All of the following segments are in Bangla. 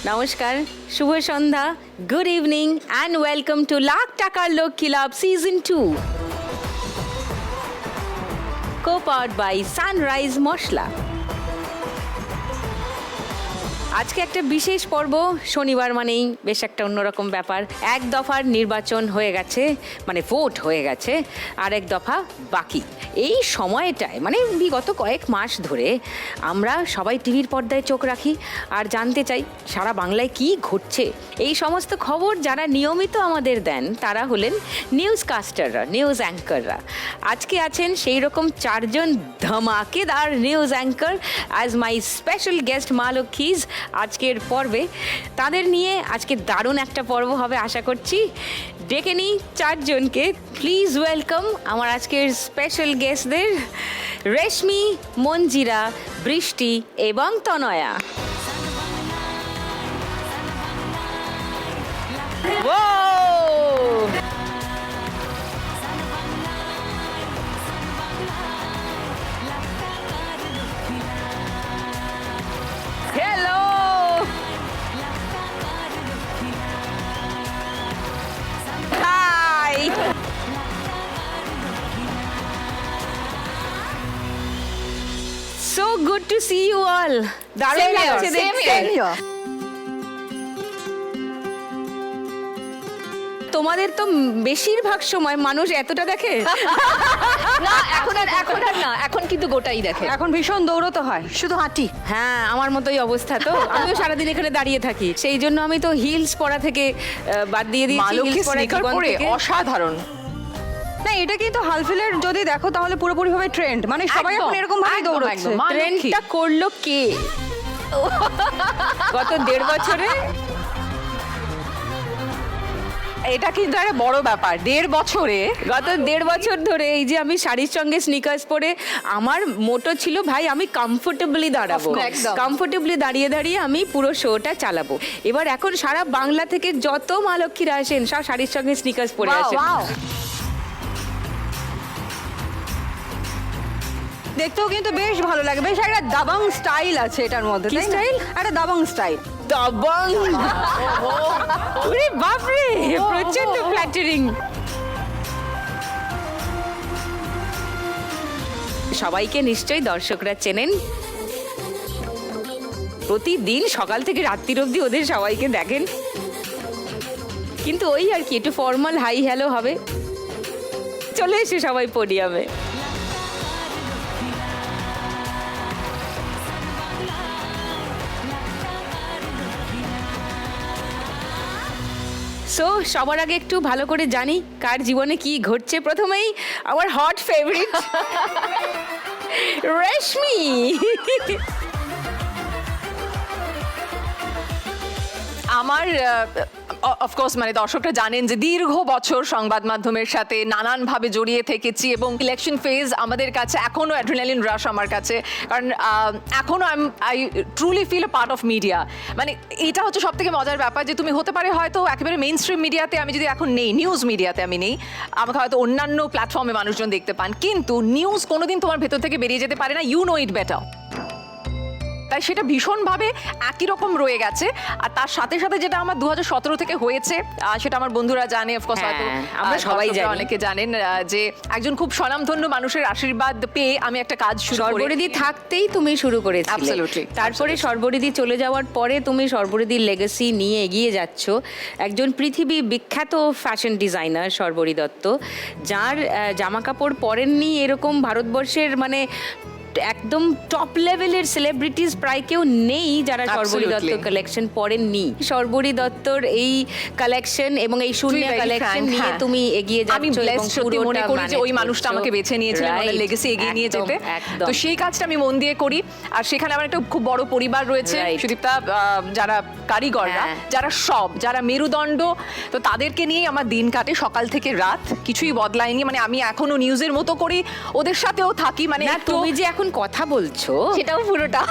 নমস্কার, শুভ সন্ধ্যা, good evening and welcome to lakh টাকার লক্ষ্মী লাভ season 2, co-powered by Sunrise Masala. আজকে একটা বিশেষ পর্ব, শনিবার মানেই বেশ একটা অন্যরকম ব্যাপার। এক দফার নির্বাচন হয়ে গেছে, মানে ভোট হয়ে গেছে, আর এক দফা বাকি। এই সময়টায় মানে বিগত কয়েক মাস ধরে আমরা সবাই টিভির পর্দায় চোখ রাখি আর জানতে চাই সারা বাংলায় কি ঘটছে। এই সমস্ত খবর যারা নিয়মিত আমাদের দেন তারা হলেন নিউজ কাস্টাররা, নিউজ অ্যাঙ্কাররা। আজকে আছেন সেই রকম 4 জন ধামাকেদার news anchor as my special guest মা লক্ষ্মীজ আজকের পর্বে। তাদের নিয়ে আজকে দারুণ একটা পর্ব হবে আশা করছি। ডেকে নিই 4 জনকে। প্লিজ ওয়েলকাম আমার আজকের স্পেশাল গেস্টদের, রেশমি, মঞ্জিরা, বৃষ্টি এবং Tanaya. Hello, hi. So good to see you all. দারুণ লাগছে দেখতে। তোমাদের তো বেশিরভাগ সময় মানুষ এতটা দেখে না, এখন আর না, এখন কিন্তু গোটাই দেখে। এখন ভীষণ দৌড়তে হয়, শুধু হাঁটি। হ্যাঁ, আমার মতোই অবস্থা। তো আমিও সারাদিন এখানে দাঁড়িয়ে থাকি, সেই জন্য আমি তো হিলস পরা থেকে বাদ দিয়ে দিয়েছি। হিলস পরা জীবন থেকে অসাধারণ। না, এটা কিন্তু হালফিলের যদি দেখো তাহলে পুরোপুরি ভাবে ট্রেন্ড, মানে সবাই এখন এরকম ভাবে দৌড়চ্ছে। ট্রেন্ডটা করলো কে গত 1.5 বছরে? এটা কিন্তু একটা বড় ব্যাপার। 1.5 বছরে, গত 1.5 বছর ধরে এই যে আমি শাড়ির সঙ্গে স্নিকার্স পরে, আমার মোটো ছিল ভাই আমি কমফোর্টেবলি দাঁড়াবো, একদম। কমফোর্টেবলি দাঁড়িয়ে দাঁড়িয়ে আমি পুরো শোটা চালাবো। এবার এখন সারা বাংলা থেকে যত মা লক্ষ্মীরা আসেন সব শাড়ির সঙ্গে স্নিকার্স পরে আসেন। দেখতেও কিন্তু বেশ ভালো লাগে, বেশ একটা দাবাং স্টাইল আছে এটার মধ্যে। কি তাই না? স্টাইল? একটা দাবাং স্টাইল। দাবাং, ওরে বাপরে, প্রচন্ড ফ্ল্যাটারিং। সবাইকে নিশ্চয়ই দর্শকরা চেনেন, প্রতিদিন সকাল থেকে রাত্রির অবধি ওদের সবাইকে দেখেন। কিন্তু ওই আর কি, একটু ফর্মাল হাই হ্যালো হবে। চলে এসে সবাই পোডিয়ামে। সো সবার আগে একটু ভালো করে জানি কার জীবনে কি ঘটছে। প্রথমেই আমার হট ফেভারিট রেশমি। আমার অফকোর্স মানে দর্শকরা জানেন যে দীর্ঘ বছর সংবাদ মাধ্যমের সাথে নানানভাবে জড়িয়ে থেকেছি এবং ইলেকশন ফেজ আমাদের কাছে এখনো অ্যাড্রিনালিন রাশ আমার কাছে, কারণ এখনো I truly feel a part of media. মানে এটা হচ্ছে সব থেকে মজার ব্যাপার যে তুমি হতে পারে হয়তো একেবারে মেইন স্ট্রিম মিডিয়াতে আমি যদি এখন নেই, নিউজ মিডিয়াতে আমি নেই, আমাকে হয়তো অন্যান্য প্ল্যাটফর্মে মানুষজন দেখতে পান, কিন্তু নিউজ কোনোদিন তোমার ভেতর থেকে বেরিয়ে যেতে পারে না। You know it better. তাই সেটা ভীষণভাবে একই রকম রয়ে গেছে। আর তার সাথে সাথে যেটা আমার 2017 থেকে হয়েছে, সেটা আমার বন্ধুরা জানে, অফকোর্স হয়তো আমরা সবাই জানি, অনেকে জানেন, যে একজন খুব স্বনামধন্য মানুষের আশীর্বাদ পেয়ে আমি একটা কাজ শুরু করি। সর্বরিদি থাকতেই তুমি শুরু করেছিলে। Absolutely, তারপরে সর্বরিদি চলে যাওয়ার পরে তুমি সর্বরিদির লেগাসি নিয়ে এগিয়ে যাচ্ছ। একজন পৃথিবী বিখ্যাত ফ্যাশন ডিজাইনার সর্বরী দত্ত, যার জামা কাপড় পরেননি এরকম ভারতবর্ষের মানে একদম টপ লেভেলের সেলিব্রিটিজ প্রায় কেউ নেই যারা সর্বরী দত্ত কালেকশন পরেননি। সর্বরী দত্তর এই কালেকশন এবং এই শূন্য কালেকশন নিয়ে তুমি এগিয়ে যাচ্ছ। আমি সত্যি মনে করি যে ওই মানুষটা আমাকে বেছে নিয়েছিলেন ওনার লেগেসি এগিয়ে নিয়ে যেতে। তো সেই কাজটা আমি মন দিয়ে করি। আর সেখানে আমার একটা খুব বড় পরিবার রয়েছে সুদীপ্তা, যারা কারিগররা, যারা মেরুদণ্ড, তো তাদেরকে নিয়ে আমার দিন কাটে সকাল থেকে রাত, কিছুই বদলায়নি। মানে আমি এখনো নিউজের মতো করি, ওদের সাথেও থাকি। মানে তুমি যে এখন কথা বলছো সেটাও পুরোটা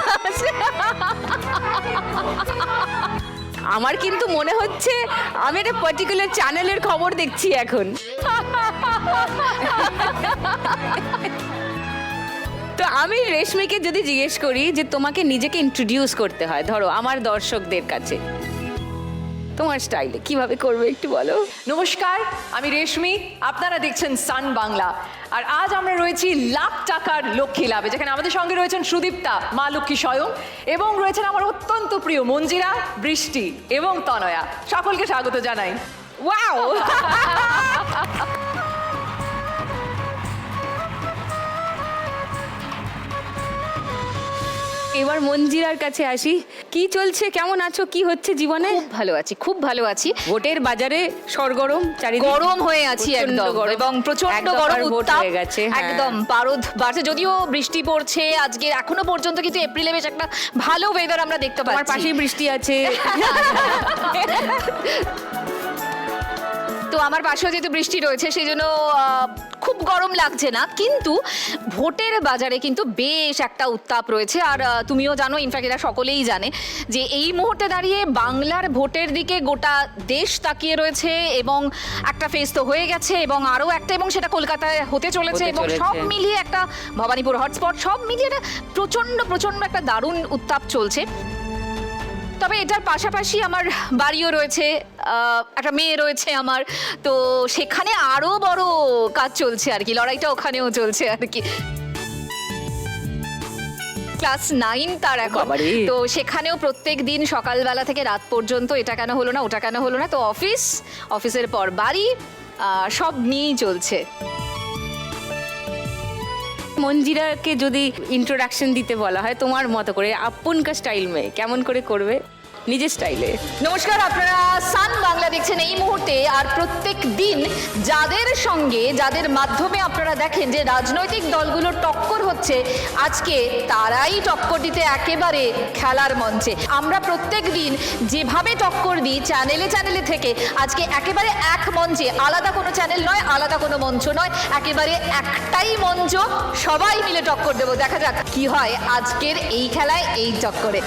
আমার কিন্তু মনে হচ্ছে আমি একটা পার্টিকুলার চ্যানেলের খবর দেখছি এখন। তো আমি রেশমিকে যদি জিজ্ঞেস করি যে তোমাকে নিজেকে ইন্ট্রোডিউস করতে হয়, ধরো আমার দর্শকদের কাছে, তোমার স্টাইলে কিভাবে করবে একটু বলো। নমস্কার, আমি রেশমি, আপনারা দেখছেন সান বাংলা। আর আজ আমরা রয়েছি লাখ টাকার লক্ষ্মী লাভে, যেখানে আমাদের সঙ্গে রয়েছেন সুদীপ্তা, মা লক্ষ্মী স্বয়ং, এবং রয়েছেন আমার অত্যন্ত প্রিয় মঞ্জিরা, বৃষ্টি এবং তনয়া। সকলকে স্বাগত জানাই। ওয়াও! এবার মঞ্জিরার কাছে আসি। কি চলছে, কেমন আছো, কি হচ্ছে জীবনে? খুব ভালো আছি, খুব ভালো আছি। ভোটের বাজারে সরগরম, চারিদিকে গরম হয়ে আছি প্রচণ্ড একদম, গরম। এবং প্রচন্ড এক দফার গরম ভোট উত্তাপ হয়ে গেছে, হ্যাঁ। একদম পারদ বাড়ছে, যদিও বৃষ্টি পড়ছে আজকে এখনো পর্যন্ত, কিন্তু এপ্রিলে বেশ একটা ভালো ওয়েদার আমরা দেখতে আমার পাচ্ছি। পাশেই বৃষ্টি আছে। তো আমার পাশেও যেহেতু বৃষ্টি রয়েছে সেই জন্য খুব গরম লাগছে না, কিন্তু ভোটের বাজারে কিন্তু বেশ একটা উত্তাপ রয়েছে। আর তুমিও জানো, ইনফ্যাক্ট এরা সকলেই জানে যে এই মুহূর্তে দাঁড়িয়ে বাংলার ভোটের দিকে গোটা দেশ তাকিয়ে রয়েছে, এবং একটা ফেজ তো হয়ে গেছে এবং আরও একটা, এবং সেটা কলকাতায় হতে চলেছে, এবং সব মিলিয়ে একটা ভবানীপুর হটস্পট, সব মিলিয়ে একটা প্রচণ্ড প্রচণ্ড একটা দারুণ উত্তাপ চলছে। তবে এটার পাশাপাশি আমার বাড়িও রয়েছে, একটা মেয়ে রয়েছে আমার, তো সেখানে আরো বড় কাজ চলছে আর কি, লড়াইটা ওখানেও চলছে আর কি। ক্লাস 9 তার এখন, তো সেখানেও প্রত্যেক দিন সকালবেলা থেকে রাত পর্যন্ত এটা কেন হলো না, ওটা কেন হলো না, তো অফিসের পর বাড়ি, সব নিয়েই চলছে। মঞ্জিরাকে যদি ইন্ট্রোডাকশন দিতে বলা হয় তোমার মতো করে, আপন কা স্টাইল মে কেমন করে করবে নিজের স্টাইলে? নমস্কার, আপনারা সান বাংলা দেখছেন এই মুহূর্তে। আর প্রত্যেক দিন যাদের মাধ্যমে আপনারা দেখেন যে রাজনৈতিক দলগুলোর টক্কর হচ্ছে, আজকে তারাই টক্কর দিতে একেবারে খেলার মঞ্চে। আমরা প্রত্যেক দিন যেভাবে টক্কর দিই চ্যানেলে থেকে, আজকে একেবারে এক মঞ্চে, আলাদা কোনো চ্যানেল নয়, আলাদা কোনো মঞ্চ নয়, একেবারে একটাই মঞ্চ, সবাই মিলে টক্কর দেবো। দেখা যাক কি হয় আজকের এই খেলায়, এই টক্করে।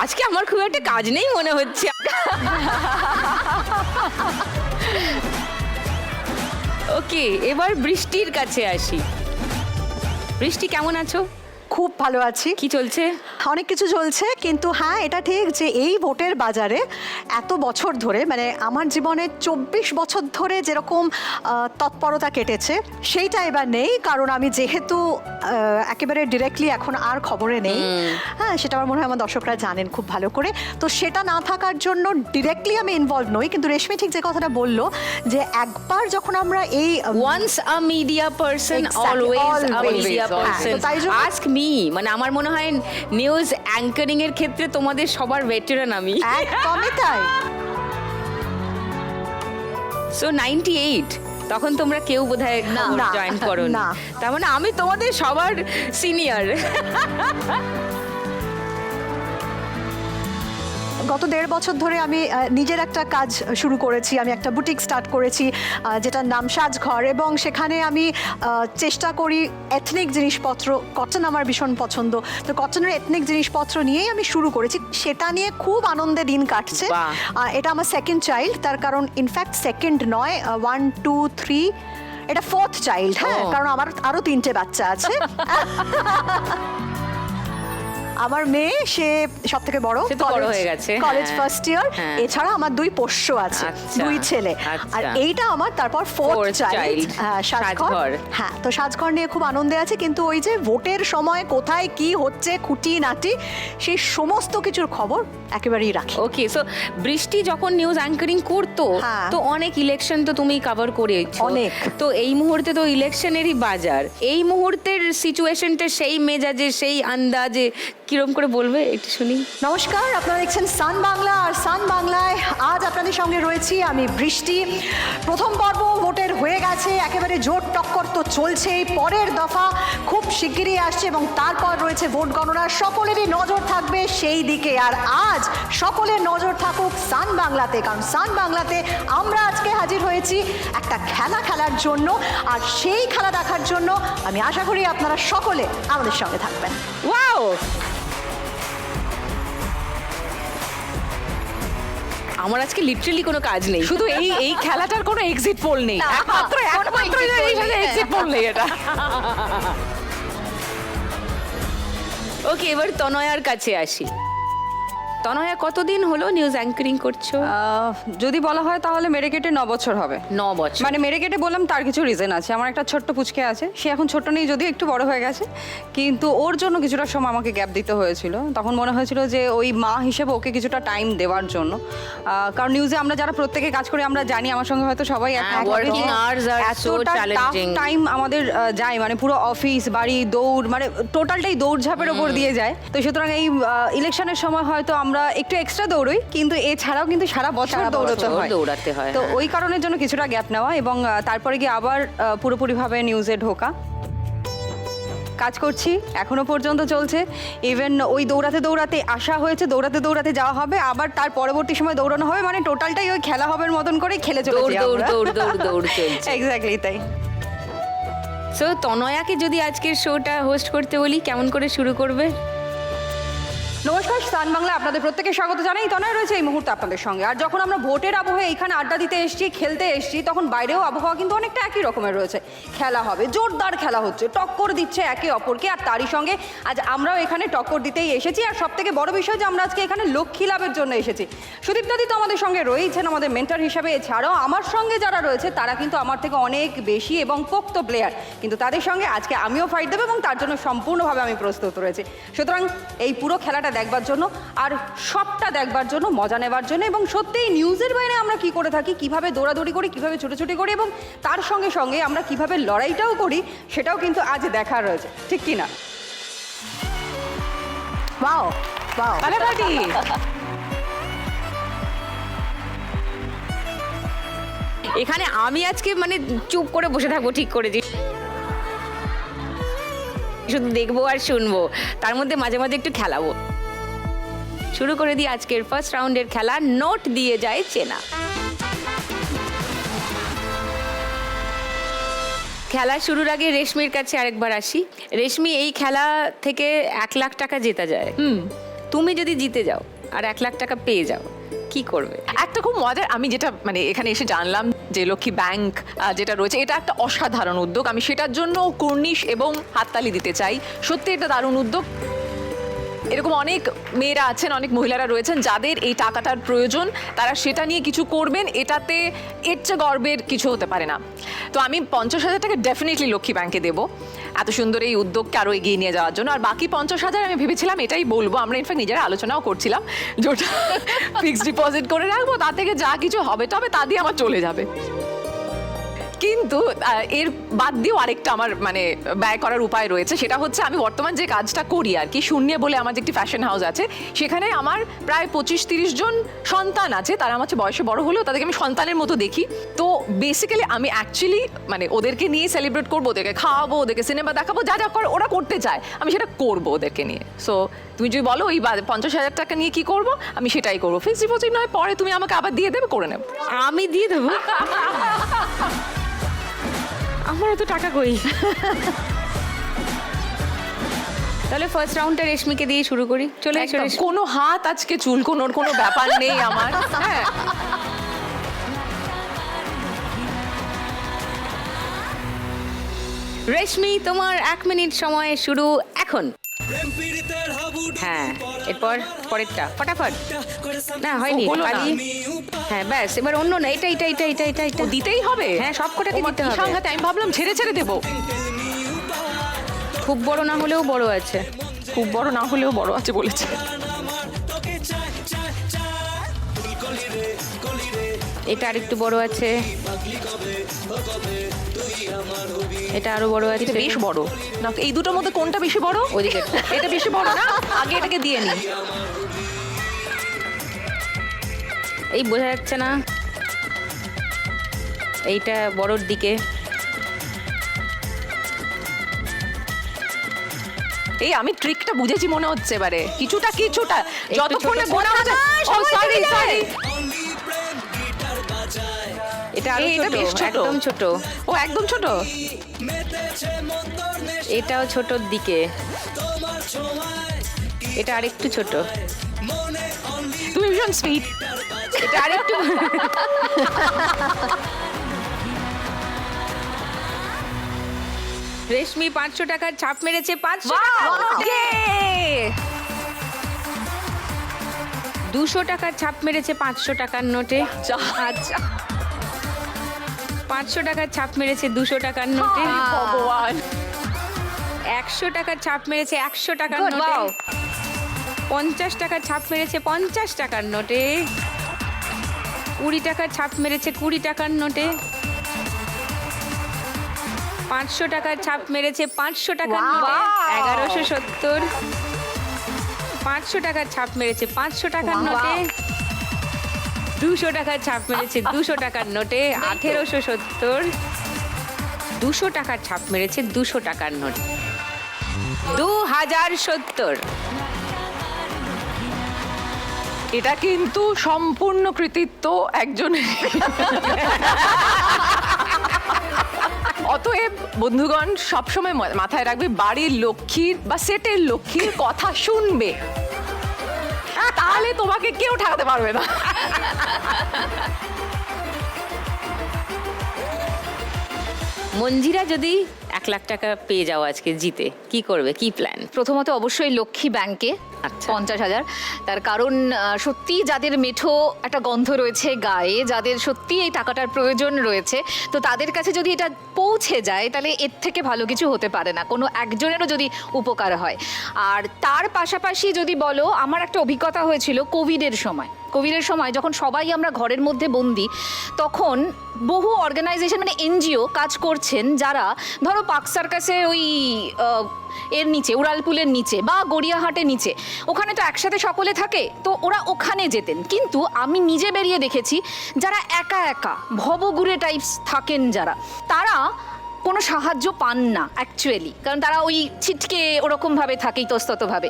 আজকে আমার খুব একটা কাজ নেই মনে হচ্ছে। ওকে, এবার বৃষ্টির কাছে আসি। বৃষ্টি কেমন আছো? খুব ভালো আছি। কি চলছে? অনেক কিছু চলছে, কিন্তু হ্যাঁ এটা ঠিক যে এই ভোটের বাজারে এত বছর ধরে, মানে আমার জীবনে 24 বছর ধরে যেরকম তৎপরতা কেটেছে সেইটা এবার নেই, কারণ আমি যেহেতু একেবারে ডিরেক্টলি এখন আর খবরে নেই। হ্যাঁ, সেটা আমার মনে হয় আমার দর্শকরা জানেন খুব ভালো করে। তো সেটা না থাকার জন্য ডিরেক্টলি আমি ইনভলভ নই, কিন্তু রেশমি ঠিক যে কথাটা বললো যে একবার যখন আমরা এই once a media person Exactly, always a always, media হ্যাঁ, পারসন। তো তাই জন্য- আস্ক মি, মানে আমার মনে হয় নিউজ অ্যাঙ্কারিং এর ক্ষেত্রে তোমাদের সবার ভেটেরান আমি। একদমই তাই। সো 98 তখন তোমরা কেউ বোধহয় না, জয়েন করো না। তার মানে আমি তোমাদের সবার সিনিয়র। গত 1.5 বছর ধরে আমি নিজের একটা কাজ শুরু করেছি। আমি একটা বুটিক স্টার্ট করেছি যেটার নাম সাজঘর, এবং সেখানে আমি চেষ্টা করি এথনিক জিনিসপত্র, কটন আমার ভীষণ পছন্দ, তো কটনের এথনিক জিনিসপত্র নিয়েই আমি শুরু করেছি। সেটা নিয়ে খুব আনন্দে দিন কাটছে। এটা আমার সেকেন্ড চাইল্ড, তার কারণ ইনফ্যাক্ট সেকেন্ড নয়, 1 2 3, এটা 4th চাইল্ড। হ্যাঁ, কারণ আমার আরও 3টে বাচ্চা আছে। আমার মেয়ে, সে সব থেকে বড়, সে তো বড় হয়ে গেছে, কলেজ হ্যাঁ। First year. হ্যাঁ। এছাড়া আমার 2 পোষ্য আছে, আচ্ছা, 2 ছেলে। আচ্ছা। আর এইটা আমার তারপর 4th চাইল্ড, সাজঘর। হ্যাঁ, তো সাজঘর নিয়ে খুব আনন্দে আছে, কিন্তু ওই যে ভোটের সময় কোথায় কি হচ্ছে, খুঁটি নাটি, সেই সমস্ত কিছুর খবর একেবারেই রাখি। ওকে, সো বৃষ্টি যখন নিউজ অ্যাঙ্কারিং করতো, হ্যাঁ। তো অনেক ইলেকশন তো তুমি কভার করেছো অনেক। তো এই মুহূর্তে তো ইলেকশনেরই বাজার, এই মুহূর্তের সিচুয়েশনটা সেই মেজাজে, সেই আন্দাজে কিরম করে বলবে একটু শুনি। নমস্কার, আপনারা দেখছেন সান বাংলা, আর সান বাংলায় আজ আপনাদের সঙ্গে রয়েছি আমি বৃষ্টি। প্রথম পর্ব ভোটের হয়ে হয়ে গেছে, একেবারে জোর টক্কর তো চলছেই। পরের দফা খুব শিগগিরই আসছে এবং তারপর রয়েছে ভোট গণনা। সকলেরই নজর থাকবে সেই দিকে। আর আজ সকলের নজর থাকুক সান বাংলাতে, কারণ সান বাংলাতে আমরা আজকে হাজির হয়েছি একটা খেলা খেলার জন্য। আর সেই খেলা দেখার জন্য আমি আশা করি আপনারা সকলে আমাদের সঙ্গে থাকবেন। ওয়াও, আমার আজকে লিটারালি কোনো কাজ নেই। শুধু এই খেলাটার কোনো এক্সিট পোল নেই, একমাত্র এক্সিট পোল নেই এটা। ওকে, এবার তনয়ার কাছে আসি। তনয়া, কতদিন হলো নিউজ অ্যাঙ্করিং করছো? যদি বলা হয় তাহলে মেরেকেটে 9 বছর হবে। 9 বছর। মানে মেরেকেটে বললাম তার কিছু রিজন আছে। আমার একটা ছোট্ট পুচকে আছে, সে এখন ছোট্ট নেই যদিও, একটু বড় হয়ে গেছে, কিন্তু ওর জন্য কিছুটা সময় আমাকে গ্যাপ দিতে হয়েছিল। তখন মনে হয়েছিল যে ওই মা হিসেবে ওকে কিছুটা টাইম দেওয়ার জন্য। কারণ নিউজে আমরা যারা প্রত্যেকে কাজ করি আমরা জানি, আমার সঙ্গে হয়তো সবাই working hours are so challenging. Time আমাদের যায়, মানে পুরো অফিস বাড়ি দৌড়, মানে টোটালটাই দৌড়ঝাঁপের ওপর দিয়ে যায়। তো সুতরাং এই ইলেকশনের সময় হয়তো আমরা একটু এক্সট্রা দৌড়ই, কিন্তু এছাড়াও কিন্তু সারা বছর দৌড়াতে হয়। তো ওই কারণের জন্য কিছুটা গ্যাপ নেওয়া এবং তারপরে গিয়ে আবার পুরোপুরিভাবে নিউজে ঢোকা। কাজ করছি, এখনো পর্যন্ত চলছে। ইভেন ওই দৌড়াতে দৌড়াতে আসা হয়েছে, দৌড়াতে দৌড়াতে যাওয়া হবে, আবার তার পরবর্তী সময় দৌড়ানো হবে, মানে টোটালটাই ওই খেলা হবের মতন করে খেলে চলেছি। দৌড় চলছে। এক্স্যাক্টলি তাই। সো তনয়াকে যদি আজকের শোটা হোস্ট করতে বলি, কেমন করে শুরু করবে? নমস্কার, সান বাংলা আপনাদের প্রত্যেকে স্বাগত জানাই। তনয় রয়েছে এই মুহূর্তে আপনাদের সঙ্গে। আর যখন আমরা ভোটের আবহে এখানে আড্ডা দিতে এসেছি, খেলতে এসেছি, তখন বাইরেও আবহাওয়া কিন্তু অনেকটা একই রকমের রয়েছে। খেলা হবে, জোরদার খেলা হচ্ছে, টক্কর দিচ্ছে একে অপরকে। আর তারই সঙ্গে আজ আমরাও এখানে টক্কর দিতেই এসেছি। আর সব থেকে বড় বিষয় যে আমরা আজকে এখানে লক্ষ্মী লাভের জন্য এসেছি। সুদীপ দাদি তো আমাদের সঙ্গে রয়েছেন আমাদের মেন্টর হিসাবে। এছাড়াও আমার সঙ্গে যারা রয়েছে তারা কিন্তু আমার থেকে অনেক বেশি এবং পোক্ত প্লেয়ার, কিন্তু তাদের সঙ্গে আজকে আমিও ফাইট দেবো এবং তার জন্য সম্পূর্ণভাবে আমি প্রস্তুত রয়েছি। সুতরাং এই পুরো খেলাটা দেখবার জন্য আর সবটা দেখবার জন্য, মজা নেবার জন্য, এবং সত্যিই নিউজের বাইরে আমরা কি করে থাকি, কিভাবে দৌড়াদৌড়ি করি, কিভাবে ছুটোছুটি করি, এবং তার সঙ্গে সঙ্গে আমরা কিভাবে লড়াইটাও করি, সেটাও কিন্তু আজ দেখার রয়েছে, ঠিক কি না? ওয়াও ওয়াও, এখানে আমি আজকে মানে চুপ করে বসে থাকবো ঠিক করেছি, শুধু দেখবো আর শুনবো, তার মধ্যে মাঝে মাঝে একটু খেলাবো। শুরু করে দিই আজকের ফার্স্ট রাউন্ডের খেলা। নোট দিয়ে যায় চেনা। খেলা শুরুর আগে রেশমির কাছে আরেকবার আসি। রেশমি, এই খেলা থেকে 1 লাখ টাকা জেতা যায়। তুমি যদি জিতে যাও আর 1 লাখ টাকা পেয়ে যাও, কি করবে? একটা খুব মজার, আমি যেটা মানে এখানে এসে জানলাম যে লক্ষ্মী ব্যাংক যেটা রয়েছে, এটা একটা অসাধারণ উদ্যোগ। আমি সেটার জন্য কর্নিশ এবং হাততালি দিতে চাই। সত্যি এটা দারুণ উদ্যোগ। এরকম অনেক মেয়েরা আছেন, অনেক মহিলারা রয়েছেন যাদের এই টাকাটার প্রয়োজন, তারা সেটা নিয়ে কিছু করবেন। এটাতে এর চেয়ে গর্বের কিছু হতে পারে না। তো আমি 50,000 টাকা ডেফিনেটলি লক্ষ্মী ব্যাংকে দেবো, এত সুন্দর এই উদ্যোগকে আরও এগিয়ে নিয়ে যাওয়ার জন্য। আর বাকি 50,000 আমি ভেবেছিলাম এটাই বলবো, আমরা ইনফ্যাক্ট নিজেরা আলোচনাও করছিলাম, যেটা ফিক্সড ডিপোজিট করে রাখবো, তা থেকে যা কিছু হবে তবে তা দিয়ে আমার চলে যাবে। কিন্তু এর বাদ দিয়েও আরেকটা আমার মানে ব্যয় করার উপায় রয়েছে। সেটা হচ্ছে আমি বর্তমান যে কাজটা করি আর কি, শূন্য বলে আমার যে একটি ফ্যাশন হাউস আছে, সেখানে আমার প্রায় 25-30 জন সন্তান আছে। তারা আমার চেয়ে বয়সে বড় হলেও তাদেরকে আমি সন্তানের মতো দেখি। তো বেসিক্যালি আমি অ্যাকচুয়ালি মানে ওদেরকে নিয়ে সেলিব্রেট করবো, ওদেরকে খাওয়াবো, ওদেরকে সিনেমা দেখাবো, যা যা করে ওরা করতে চায় আমি সেটা করবো ওদেরকে নিয়ে। সো তুমি যদি বলো ওই 50,000 টাকা নিয়ে কি করবো, আমি সেটাই করবো। ফিক্সড ডিপোজিট নয়, পরে তুমি আমাকে আবার দিয়ে দেবে, করে নেব। আমি দিয়ে দেবো? আমার তো টাকা কই। তাহলে ফার্স্ট রাউন্ডটা রেশমিকে দিয়ে শুরু করি। চলে এসো। কোনো হাত আজকে চুলকোনোর কোনো ব্যাপার নেই আমার। হ্যাঁ, রেশমি, তোমার 1 মিনিট সময় শুরু এখন। হ্যাঁ, এরপর পরেরটা ফটাফট। না হয়নি, পালি। হ্যাঁ ব্যাস, এবার অন্য না, এটা এটা এটা এটা এটা এটা দিতেই হবে। হ্যাঁ, সবকটাকে দিতে হবে। সাংঘাতে, আমি ভাবলাম ছেড়ে ছেড়ে দেবো। খুব বড় না হলেও বড় আছে, খুব বড় না হলেও বড় আছে বলেছে। এটা আরেকটু বড় আছে, এটা আরো বড় আছে। এটা বেশ বড় না, এই দুটোর মধ্যে কোনটা বেশি বড়? ওদিকে এটা বেশি বড় না, আগে এটাকে দিয়ে নি। এই বোঝা যাচ্ছে না, এইটা বড়োর দিকে। এই আমি ট্রিকটা বুঝেছি মনে হচ্ছে এবারে, কিছুটা যতক্ষণে ছোট গোনা হচ্ছে। সময় সরি চলে সরি, এটা আরো এটা ছোট, বেশ ছোট। একদম ছোট। ও একদম ছোট। এটাও ছোটর দিকে, এটা আরেকটু ছোট, তুমি ভীষণ সুইট। এটা আরেকটু। রেশমি 500 টাকার ছাপ মেরেছে 500 টাকার নোটে। 200 টাকার ছাপ মেরেছে 500 টাকার নোটে। আচ্ছা 500 টাকার ছাপ মেরেছে 200 টাকার নোটে। ভগবান। 100 টাকার ছাপ মেরেছে 100 টাকার Good, নোটে। wow. 50 টাকার ছাপ মেরেছে 50 টাকার নোটে। 20 টাকার ছাপ মেরেছে 20 টাকার নোটে। 500 টাকার ছাপ মেরেছে 500 টাকার নোটে। 1170। 500 টাকার ছাপ মেরেছে 500 টাকার নোটে। 200 টাকার ছাপ মেরেছে 200 টাকার নোটে। 1870। 200 টাকার ছাপ মেরেছে 200 টাকার নোটে। 2070। এটা কিন্তু সম্পূর্ণ কৃতিত্ব একজনের। অতএব বন্ধুগণ সবসময় মাথায় রাখবে, বাড়ির লক্ষ্মীর বা সেটের লক্ষ্মীর কথা শুনবে, তাহলে তোমাকে কেউ ঠেকাতে পারবে না। মঞ্জিরা যদি 1 লাখ টাকা পেয়ে যাও আজকে জিতে, কি করবে, কি প্ল্যান? প্রথমত অবশ্যই লক্ষ্মী ব্যাংকে আচ্ছা। 50,000। তার কারণ সত্যি যাদের মেঠো একটা গন্ধ রয়েছে গায়ে, যাদের সত্যি এই টাকাটার প্রয়োজন রয়েছে, তো তাদের কাছে যদি এটা পৌঁছে যায় তাহলে এর থেকে ভালো কিছু হতে পারে না, কোনো একজনেরও যদি উপকার হয়। আর তার পাশাপাশি যদি বলো, আমার একটা অভিজ্ঞতা হয়েছিল কোভিডের সময় যখন সবাই আমরা ঘরের মধ্যে বন্দি, তখন বহু অর্গানাইজেশন মানে এনজিও কাজ করছেন, যারা ধরো পার্ক সার্কাসে ওই এর নিচে, উড়ালপুলের নিচে বা গড়িয়াহাটের নিচে, ওখানে তো একসাথে সকলে থাকে, তো ওরা ওখানে যেতেন। কিন্তু আমি নিজে বেরিয়ে দেখেছি যারা একা একা ভবঘুরে টাইপস থাকেন, যারা তারা কোনো সাহায্য পান না অ্যাকচুয়ালি, কারণ তারা ওই ছিটকে ওরকমভাবে থাকে ইতস্ততভাবে।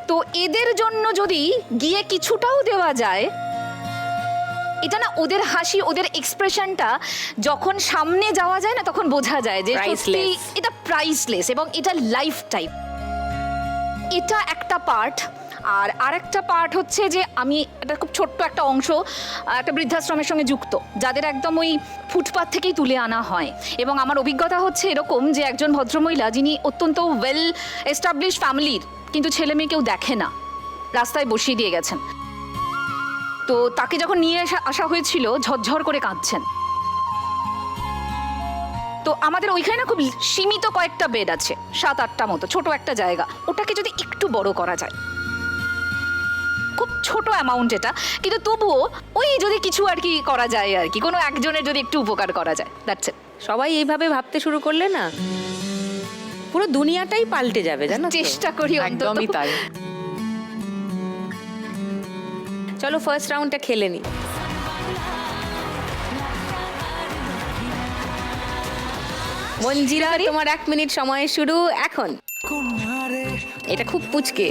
তো এদের জন্য যদি গিয়ে কিছুটাও দেওয়া যায়, এটা না ওদের হাসি, ওদের এক্সপ্রেশনটা যখন সামনে যাওয়া যায় না, তখন বোঝা যায় যে সত্যি Priceless. এটা প্রাইসলেস এবং এটা লাইফ টাইম। এটা একটা পার্ট। আর আরেকটা পার্ট হচ্ছে যে আমি এটা খুব ছোট্ট একটা অংশ একটা বৃদ্ধাশ্রমের সঙ্গে যুক্ত, যাদের একদম ওই ফুটপাথ থেকেই তুলে আনা হয়। এবং আমার অভিজ্ঞতা হচ্ছে এরকম যে একজন ভদ্রমহিলা, যিনি অত্যন্ত ওয়েল এস্টাবলিশ ফ্যামিলির, কিন্তু ছেলে মেয়ে কেউ দেখে না, রাস্তায় বসিয়ে দিয়ে গেছেন। তো তাকে যখন নিয়ে আসা হয়েছিল, ঝরঝর করে কাঁদছেন। তো আমাদের ওইখানে না খুব সীমিত কয়েকটা বেড আছে, 7-8টা মতো, ছোট একটা জায়গা। ওটাকে যদি একটু বড় করা যায়, খুব ছোট অ্যামাউন্ট এটা, কিন্তু তবুও ওই যদি কিছু আর কি করা যায়, আর কি কোনো একজনের যদি একটু উপকার করা যায়, দ্যাটস ইট। সবাই এইভাবে ভাবতে শুরু করলে না, পুরো দুনিয়াটাই পাল্টে যাবে, জানো তো? চেষ্টা করি অন্তত। একদমই তাই। চলো ফার্স্ট রাউন্ডটা খেলে নি। মঞ্জিরা, তোমার 1 মিনিট সময় শুরু এখন। এটা খুব পুচকে,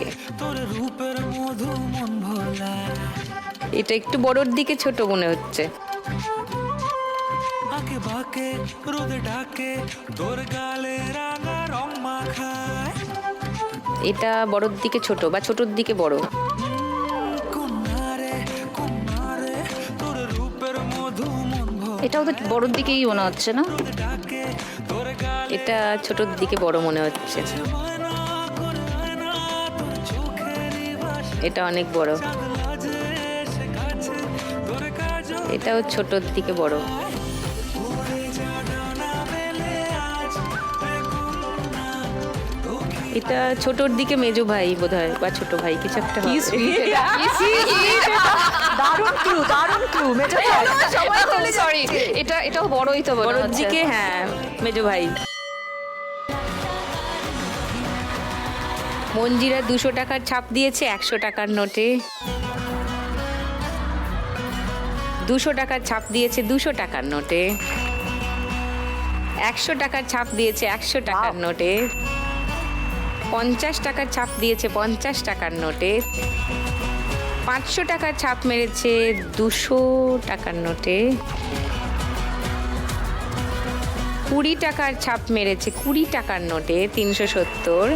এটা একটু বড়র দিকে ছোট মনে হচ্ছে। এটা বড়র দিকে ছোট বা ছোটর দিকে বড়। এটাও তো বড়োর দিকেই মনে হচ্ছে না? এটা ছোটর দিকে বড় মনে হচ্ছে। এটা অনেক বড়। এটাও ছোটর দিকে বড়। এটা ছোটর দিকে মেজো ভাই বোধহয়, বা ছোট ভাই, কিছু একটা হবে। দারুণ ক্লু মেজো ভাই। সরি, এটাও বড়ই তো মনে বড়র হচ্ছে। দিকে, হ্যাঁ, মেজো ভাই। মঞ্জিরা 200 টাকার ছাপ দিয়েছে 100 টাকার নোটে। 200 টাকার ছাপ দিয়েছে 200 টাকার নোটে। 100 টাকার ছাপ দিয়েছে 100 টাকার নোটে, 50 টাকার ছাপ দিয়েছে 50 টাকার নোটে, 500 টাকার ছাপ মেরেছে 200 টাকার নোটে, 20 টাকার ছাপ মেরেছে 20 টাকার নোটে 370,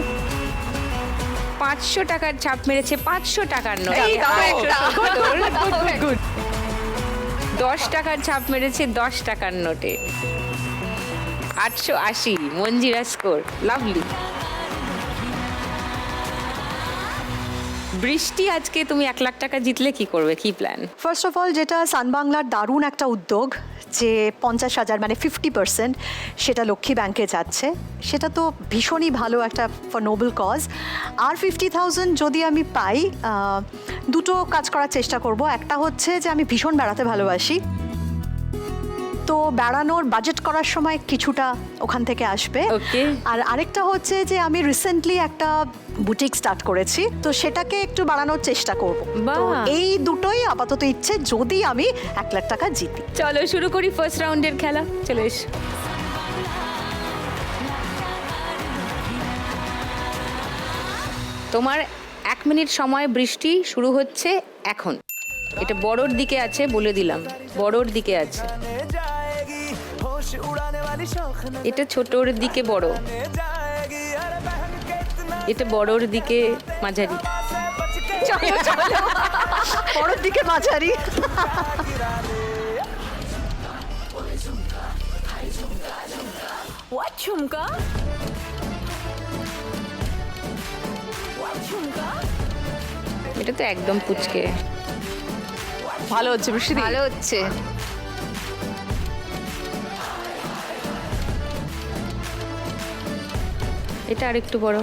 500 টাকার ছাপ মেরেছে 500 টাকার নোটে এই দাও একটা। 870, 10 টাকার ছাপ মেরেছে 10 টাকার নোটে 880। মঞ্জিরা স্কোর লাভলি। বৃষ্টি, আজকে তুমি 1 লাখ টাকা জিতলে কি করবে, কি প্ল্যান? ফার্স্ট অফ অল যেটা সানবাংলার দারুণ একটা উদ্যোগ যে 50,000 মানে 50% সেটা লক্ষ্মী ব্যাংকে যাচ্ছে, সেটা তো ভীষণই ভালো একটা ফর নোবেল কজ। আর 50,000 যদি আমি পাই, দুটো কাজ করার চেষ্টা করব। একটা হচ্ছে যে আমি ভীষণ বেড়াতে ভালোবাসি, তো বেড়ানোর বাজেট করার সময় কিছুটা ওখান থেকে আসবে। Okay. আর আরেকটা হচ্ছে যে আমি রিসেন্টলি একটা বুটিক স্টার্ট করেছি, তো সেটাকে একটু বাড়ানোর চেষ্টা করব। তো বাহ। এই দুটোই আপাতত ইচ্ছে যদি আমি 1 লাখ টাকা জিতি। চলো শুরু করি ফার্স্ট রাউন্ডের খেলা, চলে এসো। তোমার 1 মিনিট সময় বৃষ্টি, শুরু হচ্ছে এখন। এটা বড়োর দিকে আছে, বলে দিলাম, বড়োর দিকে আছে। এটা ছোটর দিকে বড়, এটা বড়োর দিকে মাঝারি। চলো চলো বড়োর দিকে মাঝারি। What chumka? What chumka? এটা তো একদম পুচকে। ভালো হচ্ছে বৃষ্টি। ভালো হচ্ছে। এটা আরেকটু বড়।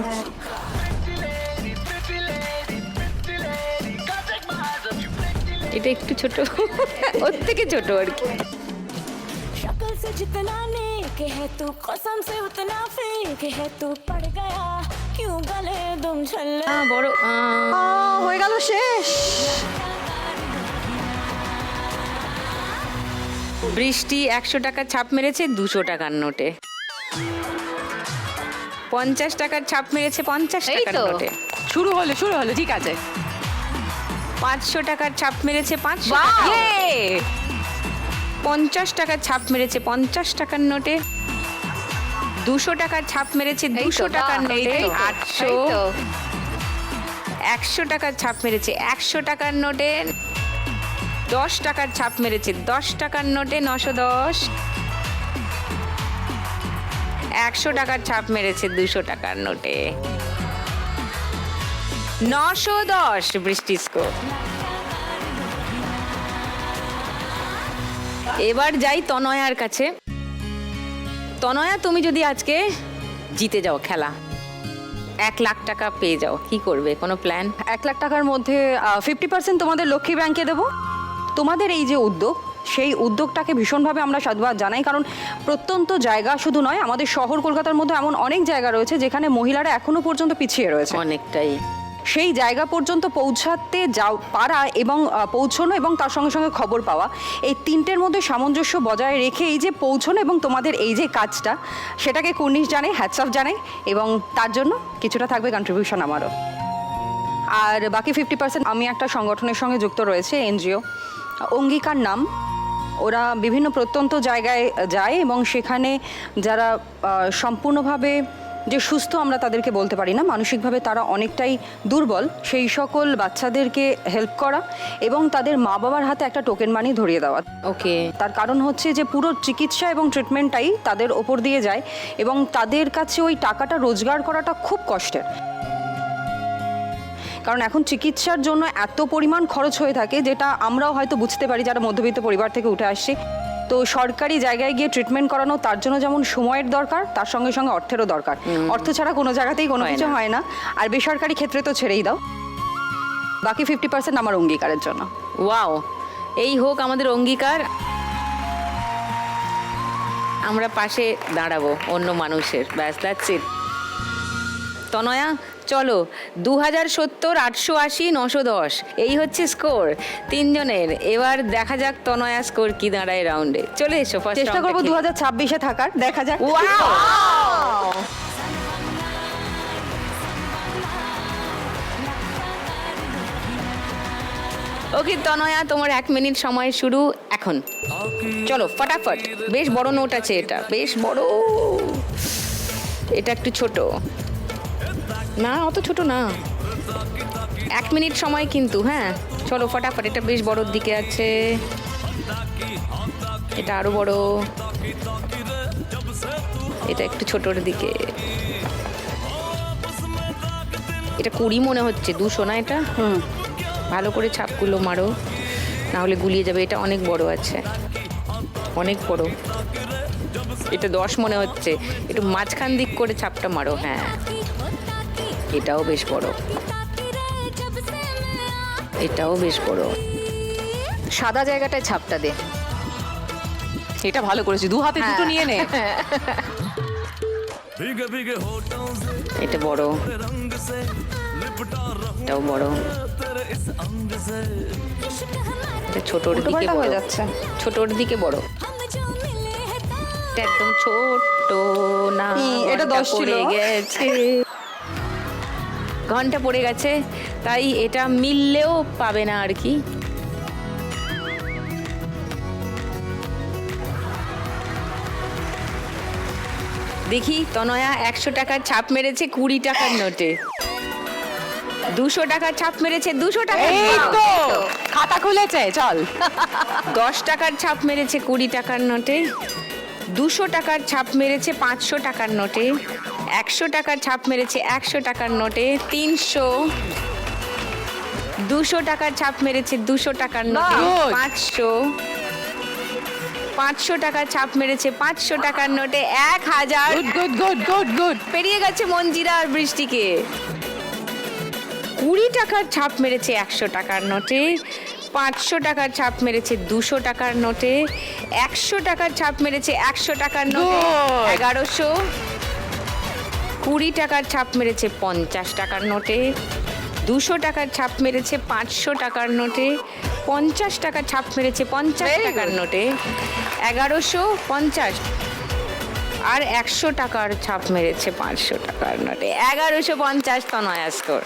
এটা একটু ছোট, ওর থেকে ছোট আর কি। शक्ल से जितना नेक है तू कसम से उतना फेक है तू पड़ गया क्यों गले तुम छल्ले বড়। হয়ে গেল শেষ। বৃষ্টি 100 টাকার ছাপ মেরেছে 200 টাকার নোটে, 50 টাকার ছাপ মেরেছে 50 এই টাকার তো। নোটে, শুরু হলো ঠিক আছে। 500 টাকার ছাপ মেরেছে 500 বাহ! টাকার নোটে, ইয়ে! 50 টাকার ছাপ মেরেছে 50 টাকার নোটে, 200 টাকার ছাপ মেরেছে 200 টাকার নোটে, 800, 100 টাকার ছাপ মেরেছে 100 টাকার নোটে, 10 টাকার ছাপ মেরেছে 10 টাকার নোটে 910, 100 টাকার ছাপ মেরেছে 200 টাকার নোটে 910। বৃষ্টি স্কোর। এবার যাই তনয়ার কাছে। তনয়া, তুমি যদি আজকে জিতে যাও খেলা, 1 লাখ টাকা পেয়ে যাও, কি করবে, কোনো প্ল্যান? 1 লাখ টাকার মধ্যে 50% তোমাদের লক্ষ্মী ব্যাংকে দেবো। তোমাদের এই যে উদ্যোগ, সেই উদ্যোগটাকে ভীষণভাবে আমরা সাধুবাদ জানাই, কারণ প্রত্যন্ত জায়গা শুধু নয়, আমাদের শহর কলকাতার মধ্যে এমন অনেক জায়গা রয়েছে যেখানে মহিলারা এখনো পর্যন্ত পিছিয়ে রয়েছে। অনেকটাই। সেই জায়গা পর্যন্ত পৌঁছাতে যাও পারা এবং পৌঁছানো এবং তার সঙ্গে সঙ্গে খবর পাওয়া, এই তিনটের মধ্যে সামঞ্জস্য বজায় রেখে এই যে পৌঁছানো এবং তোমাদের এই যে কাজটা, সেটাকে কুর্নিশ জানাই, হ্যাটস অফ জানাই, এবং তার জন্য কিছুটা থাকবে কন্ট্রিবিউশন আমারও। আর বাকি 50% আমি একটা সংগঠনের সঙ্গে যুক্ত রয়েছে, এনজিও অঙ্গীকার নাম। ওরা বিভিন্ন প্রত্যন্ত জায়গায় যায় এবং সেখানে যারা সম্পূর্ণভাবে যে সুস্থ আমরা তাদেরকে বলতে পারি না, মানসিকভাবে তারা অনেকটাই দুর্বল, সেই সকল বাচ্চাদেরকে হেল্প করা এবং তাদের মা বাবার হাতে একটা টোকেন মানি ধরিয়ে দেওয়া। ওকে। তার কারণ হচ্ছে যে পুরো চিকিৎসা এবং ট্রিটমেন্টটাই তাদের ওপর দিয়ে যায় এবং তাদের কাছে ওই টাকাটা রোজগার করাটা খুব কষ্টের, কারণ এখন চিকিৎসার জন্য এত পরিমাণ খরচ হয়ে থাকে যেটা আমরাও হয়তো বুঝতে পারি যারা মধ্যবিত্ত পরিবার থেকে উঠে আসছি। তো সরকারি জায়গায় গিয়ে ট্রিটমেন্ট করানো, তার জন্য যেমন সময়ের দরকার, তার সঙ্গে সঙ্গে অর্থেরও দরকার। অর্থ ছাড়া কোনো জায়গাতেই কোনো হয় কিছু না। হয় না, আর বেসরকারি ক্ষেত্রে তো ছেড়েই দাও। বাকি 50% আমার অঙ্গীকারের জন্য। ওয়াও, এই হোক আমাদের অঙ্গীকার। আমরা পাশে দাঁড়াবো অন্য মানুষের, ব্যাস দ্যাটস ইট। তনয়া, চলো 2070, 880, 910 এই হচ্ছে স্কোর তিনজনের। এবার দেখা যাক তনয়া স্কোর কি দাঁড়ায় রাউন্ডে। চলে এসো ফার্স্ট চেষ্টা করবো 2026-এ থাকার, দেখা যাক। ওকে তনয়া, তোমার 1 মিনিট সময় শুরু এখন। চলো ফটাফট। বেশ বড় নোট আছে, এটা বেশ বড়। এটা একটু ছোট না, অত ছোট না। 1 মিনিট সময় কিন্তু, হ্যাঁ চলো ফটাফট। এটা বেশ বড়র দিকে আছে, এটা আরো বড়, এটা একটু ছোটর দিকে। এটা 20 মনে হচ্ছে, 200 না এটা? ভালো করে ছাপগুলো মারো, না হলে গুলিয়ে যাবে। এটা অনেক বড় আছে, অনেক বড়। এটা 10 মনে হচ্ছে, একটু মাঝখান দিক করে ছাপটা মারো। হ্যাঁ এটাও বেশ বড়, এটাও বেশ বড়। সাদা জায়গাটায় ছাপটা দে। এটা ভালো করেছি, দু হাতে দুটো নিয়ে নে। এটা বড়, এটাও বড়। এটা ছোটর দিকে উল্টোপাল্টা বড় হয়ে যাচ্ছে। ছোটর দিকে বড়। এটা একদম ছোট না, এটা ঘন্টা 10 ছিল। পড়ে গেছে, ঘন্টা পড়ে গেছে, তাই এটা মিললেও পাবে না আর কি। দেখি তনয়া 100 টাকার ছাপ মেরেছে 20 টাকার নোটে, 200 টাকার ছাপ মেরেছে 200 টাকার এই তো খাতা খুলেছে, চল। 10 টাকার ছাপ মেরেছে 20 টাকার নোটে, 200 টাকার ছাপ মেরেছে 500 টাকার নোটে, 100 টাকার ছাপ মেরেছে 100 টাকার নোটে, 300, 200 টাকার ছাপ মেরেছে 200 টাকার নোটে, Good. 500, 500 টাকার ছাপ মেরেছে 500 টাকার নোটে, 1000। Good good good good good. পেরিয়ে গেছে মঞ্জিরা আর বৃষ্টিকে। 20 টাকার ছাপ মেরেছে 100 টাকার নোটে, 500 টাকার ছাপ মেরেছে 200 টাকার নোটে, 100 টাকার ছাপ মেরেছে 100 টাকার নোটে, Good. 1100, 20 টাকার ছাপ মেরেছে 50 টাকার নোটে, 200 টাকার ছাপ মেরেছে 500 টাকার নোটে, 50 টাকার ছাপ মেরেছে 50 Very টাকার good. নোটে, 1150, আর 100 টাকার ছাপ মেরেছে 500 টাকার নোটে, 1150 তনয়া স্কোর।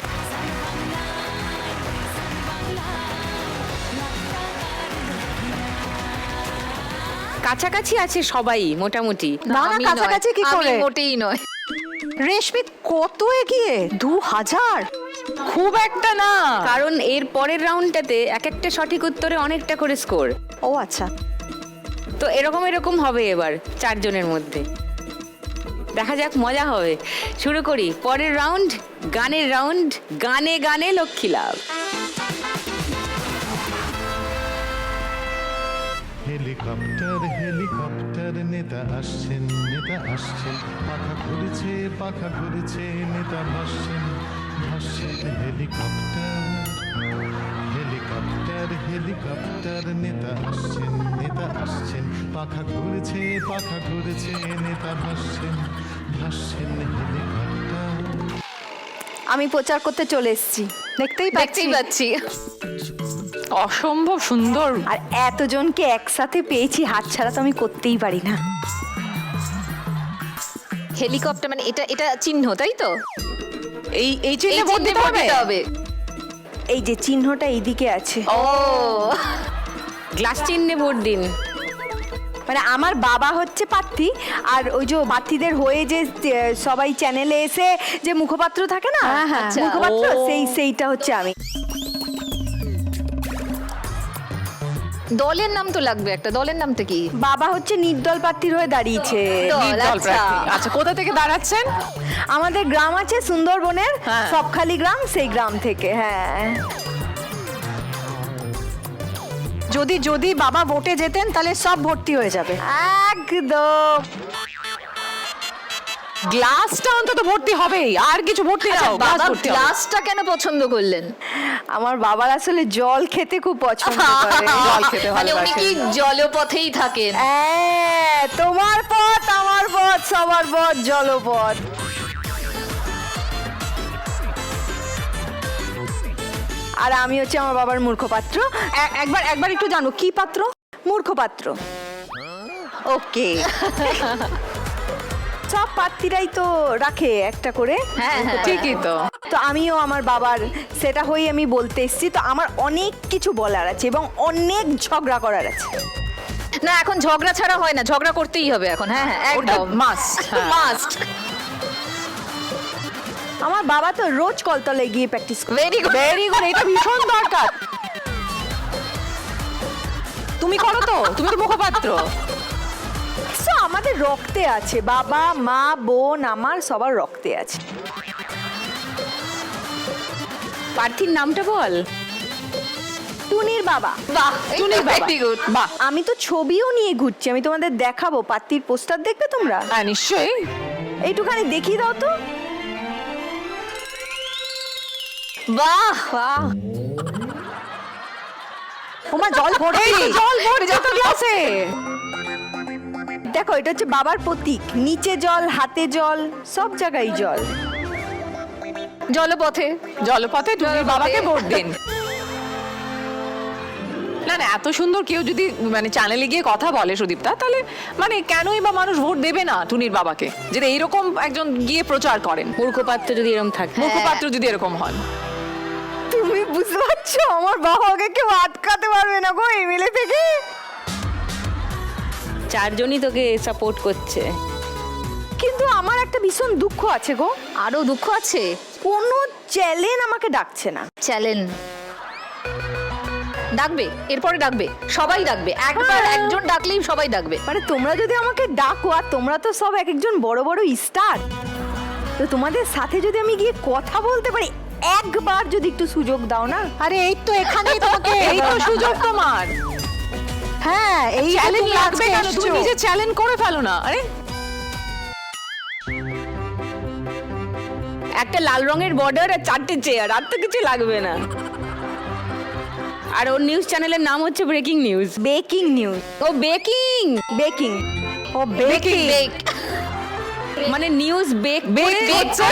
কাছাকাছি আছে সবাই মোটামুটি। না না, আমি কাছাকাছি নয়, কি আমি করে? মোটেই নয়। রেশমি কত এগিয়ে, 2000। খুব একটা না। কারণ এর পরের রাউন্ডটাতে এক একটা সঠিক উত্তরে অনেকটা করে স্কোর, ও আচ্ছা, তো এরকম এরকম হবে এবার 4 জনের মধ্যে। দেখা যাক, মজা হবে। শুরু করি পরের রাউন্ড, গানের রাউন্ড। গানে গানে লক্ষ্মী লাভ। হেলিকপ্টার হেলিকপ্টার নেতা আসছেন, নেতা আসছেন, পাখা ঘুরেছে, পাখা ঘুরেছে, নেতা ভাসছেন, ভাসছেন। হেলিকপ্টার হেলিকপ্টার হেলিকপ্টার নেতা আসছেন, নেতা আসছেন, পাখা ঘুরেছে, পাখা ঘুরেছে, নেতা ভাসছেন, ভাসছেন। হেলিকপ্টার। আমি প্রচার করতে চলে এসেছি, দেখতেই পাচ্ছি। দেখতেই পাচ্ছি। অসম্ভব সুন্দর। আর এতজনকে একসাথে পেয়েছি, হাতছাড়া তো আমি করতেই পারি না। হেলিকপ্টার মানে এটা এটা চিহ্ন, তাই তো? এই এই চিহ্নে এই ভোট চিহ্নে দিতে ভোট হবে। দিতে হবে। এই যে চিহ্নটা এইদিকে আছে, ও গ্লাস চিহ্নে ভোট দিন। মানে আমার বাবা হচ্ছে প্রার্থী, আর ওই যে প্রার্থীদের হয়ে যে সবাই চ্যানেলে এসে যে মুখপাত্র থাকে না, আচ্ছা। মুখপাত্র, ও। সেইটা হচ্ছে আমি। দলের নাম তো লাগবে একটা, দলের নামটা কি? বাবা হচ্ছে নির্দল প্রার্থীর হয়ে দাঁড়িয়েছে। দল, নির্দল আচ্ছা। প্রার্থী। আচ্ছা, কোথা থেকে দাঁড়াচ্ছেন? আমাদের গ্রাম আছে সুন্দরবনের, হ্যাঁ। সবখালি গ্রাম, সেই গ্রাম থেকে। হ্যাঁ, যদি যদি বাবা ভোটে যেতেন তাহলে সব ভর্তি হয়ে যাবে। একদম। গ্লাসটা অন্তত ভর্তি হবেই, আর কিছু ভর্তি আচ্ছা, নাও, গ্লাস বাবা ভর্তি হবে। গ্লাসটা কেন পছন্দ করলেন? আমার বাবার আসলে জল খেতে খুব পছন্দ করে। জল খেতে মানে উনি ভালোবাসে। কি জলপথেই থাকেন? হ্যাঁ, তোমার পথ আমার পথ, সবার পথ জলপথ। আর আমি হচ্ছে আমার বাবার মূর্খপাত্র। একবার একটু জানো কি পাত্র? মূর্খপাত্র। ওকে। সব পাত্রীরাই তো রাখে একটা করে। হ্যাঁ হ্যাঁ ঠিকই তো। তো আমিও আমার বাবার সেটা হয়ে আমি বলতে এসেছি। তো আমার অনেক কিছু বলার আছে এবং অনেক ঝগড়া করার আছে। না এখন ঝগড়া ছাড়া হয় না, ঝগড়া করতেই হবে এখন। হ্যাঁ হ্যাঁ একদম মাস্ট। মাস্ট। আমার বাবা তো রোজ কলতলে গিয়ে প্র্যাকটিস করে। Very good. ভেরি গুড, এটা ভীষণ দরকার। তুমি করো তো, তুমি তো মুখপাত্র। So, আমাদের রক্তে আছে, বাবা মা বোন আমার সবার রক্তে আছে। প্রার্থীর নামটা বল। টুনির বাবা। বাহ টুনির বাবা। Very good. বাহ, আমি তো ছবিও নিয়ে ঘুরছি, আমি তোমাদের দেখাবো। পাত্রীর পোস্টার দেখবে তোমরা? হ্যাঁ নিশ্চয়ই। এইটুখানি দেখিয়ে দাও তো। বাহ বাহ, ওমা জল ভরে, জল ভরে যত গ্লাসে। দেখো এটা হচ্ছে বাবার প্রতীক। নিচে জল, হাতে জল, সব জায়গায় জল। জলপথে। জলপথে টুনির বাবাকে ভোট দিন। না না, এত সুন্দর কেউ যদি মানে চ্যানেলে গিয়ে কথা বলে সুদীপ্তা, তাহলে মানে কেনই বা মানুষ ভোট দেবে না টুনির বাবাকে, যেটা এইরকম একজন গিয়ে প্রচার করেন। মূর্খপাত্র যদি এরকম থাকে। মুখপাত্র যদি এরকম হন। তুমি বুঝতে পারছো আমার বাবাকে কেউ আটকাতে পারবে না গো এমএলএ থেকে। চারজনই তোকে সাপোর্ট করছে। কিন্তু আমার একটা ভীষণ দুঃখ আছে গো, আরো দুঃখ আছে। কোনো চ্যালেঞ্জ আমাকে ডাকছে না। চ্যালেঞ্জ ডাকবে, এরপরে ডাকবে, সবাই ডাকবে। একবার একজন ডাকলেই সবাই ডাকবে। মানে তোমরা যদি আমাকে ডাকো, আর তোমরা তো সব এক একজন বড় বড় স্টার, তো তোমাদের সাথে যদি আমি গিয়ে কথা বলতে পারি, একবার যদি একটু সুযোগ দাও না। আরে এই তো এখানেই তোমাকে এই তো সুযোগ তোমার। হ্যাঁ এই চ্যালেঞ্জ তুমি লাগবে আজকে কেন? তুমি এসছো। নিজে চ্যালেঞ্জ করে ফেলো না। আরে একটা লাল রঙের বর্ডার আর 4টে চেয়ার, আর তো কিছু লাগবে না। আর ওর নিউজ চ্যানেলের নাম হচ্ছে ব্রেকিং নিউজ। Baking news. ও বেকিং, বেকিং। ও বেকি বেক। মানে নিউজ বেক বেক হচ্ছে,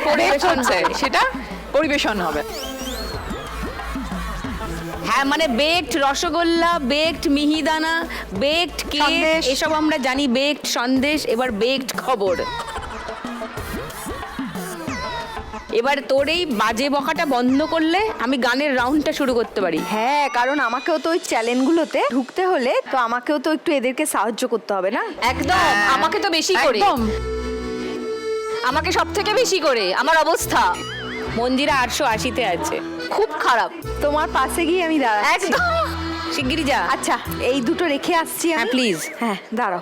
পরিবেশন হচ্ছে, সেটা পরিবেশন হবে। হ্যাঁ মানে baked rosogolla, baked mihidana, baked cake, sandesh. এসব আমরা জানি। বেকড সন্দেশ, এবার বেকড খবর। এবার তোর এই বাজে বকাটা বন্ধ করলে আমি গানের রাউন্ডটা শুরু করতে পারি। হ্যাঁ, কারণ আমাকেও তো ওই চ্যানেলগুলোতে ঢুকতে হলে তো আমাকেও তো একটু এদেরকে সাহায্য করতে হবে না? একদম আমাকে তো বেশি করে, একদম। আমাকে সব থেকে বেশি করে। আমার অবস্থা মন্দিরা 880-তে আছে। খুব খারাপ। তোমার পাশে গিয়ে আমি দাঁড়াচ্ছি। একদম। শিগগিরই যা। আচ্ছা, এই দুটো রেখে আসছি আমি। হ্যাঁ প্লিজ। হ্যাঁ দাঁড়াও।